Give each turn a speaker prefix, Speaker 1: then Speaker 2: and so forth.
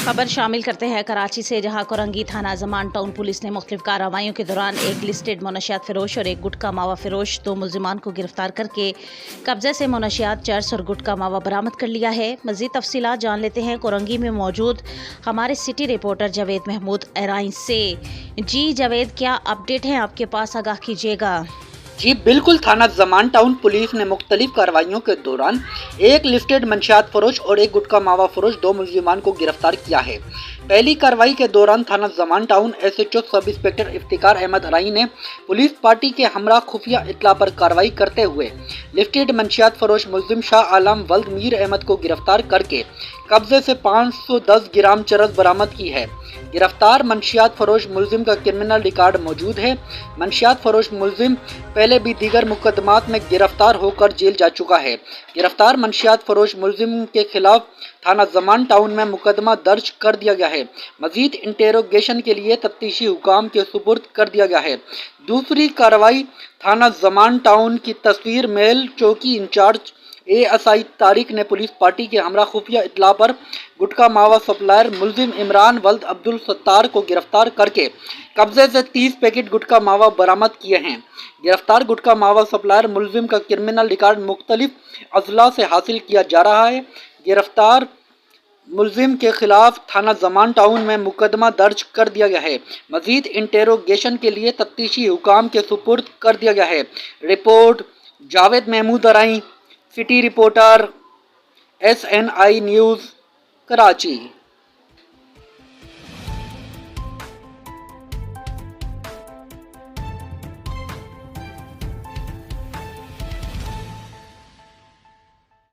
Speaker 1: खबर शामिल करते हैं कराची से, जहां कोरंगी थाना जमान टाउन पुलिस ने मुख्तलिफ कार्रवाइयों के दौरान एक लिस्टेड मुनशियात फरोश और एक गुटखा मावा फरोश दो मुलजिमान को गिरफ्तार करके कब्जे से मुनशियात चर्स और गुटखा मावा बरामद कर लिया है। मजीद तफसीलात जान लेते हैं कोरंगी में मौजूद हमारे सिटी रिपोर्टर जावेद महमूद एराइन से। जी जावेद, क्या अपडेट है आपके पास, आगाह कीजिएगा।
Speaker 2: जी बिल्कुल, थाना जमान टाउन पुलिस ने मुख्तलिफ कार्रवाइयों के दौरान एक लिस्टेड मंशियात फरोश और एक गुटखा मावा फरोश दो मुलजिमान को गिरफ्तार किया है। पहली कार्रवाई के दौरान थाना Zaman town SHO sub inspector Iftikhar Ahmed Rai ने पुलिस पार्टी के हमरा खुफिया इत्तला पर कार्रवाई करते हुए लिस्टेड मंशियात फरोश मुलजिम शाह आलम वल्द मीर अहमद को गिरफ्तार करके कब्जे से 510 ग्राम चरस बरामद की है। गिरफ्तार मंशियात फरोश मुलजिम का क्रिमिनल रिकॉर्ड मौजूद है। मंशियात फरोश मुलजिम पहले भी दीगर मुकदमात में गिरफ्तार होकर जेल जा चुका है। गिरफ्तार मंशियात फरोश मुलजिम के खिलाफ थाना जमान टाउन में मुकदमा दर्ज कर दिया गया है। मजीद इंटेरोगेशन के लिए तफ्तीशी हुकाम के सुपुर्द कर दिया गया है। दूसरी कार्रवाई थाना जमान टाउन की तस्वीर मेल चौकी इंचार्ज ASI तारिक ने पुलिस पार्टी के हमरा खुफिया इत्तला पर गुटखा मावा सप्लायर मुलजिम इमरान वल्द अब्दुल सत्तार को गिरफ्तार करके कब्जे से 30 पैकेट गुटखा मावा बरामद किए हैं। गिरफ्तार गुटखा मावा सप्लायर मुलजिम का क्रिमिनल रिकॉर्ड मुख्तलिफ अजला से हासिल किया जा रहा है। गिरफ्तार मुलजिम के खिलाफ थाना जमान टाउन में मुकदमा दर्ज कर दिया गया है। मजीद इंटेरोगेशन के लिए तफ्तीशी हुकाम के सुपुर्द कर दिया गया है। Report Javed Mahmood Arain, city reporter SNI news, Karachi.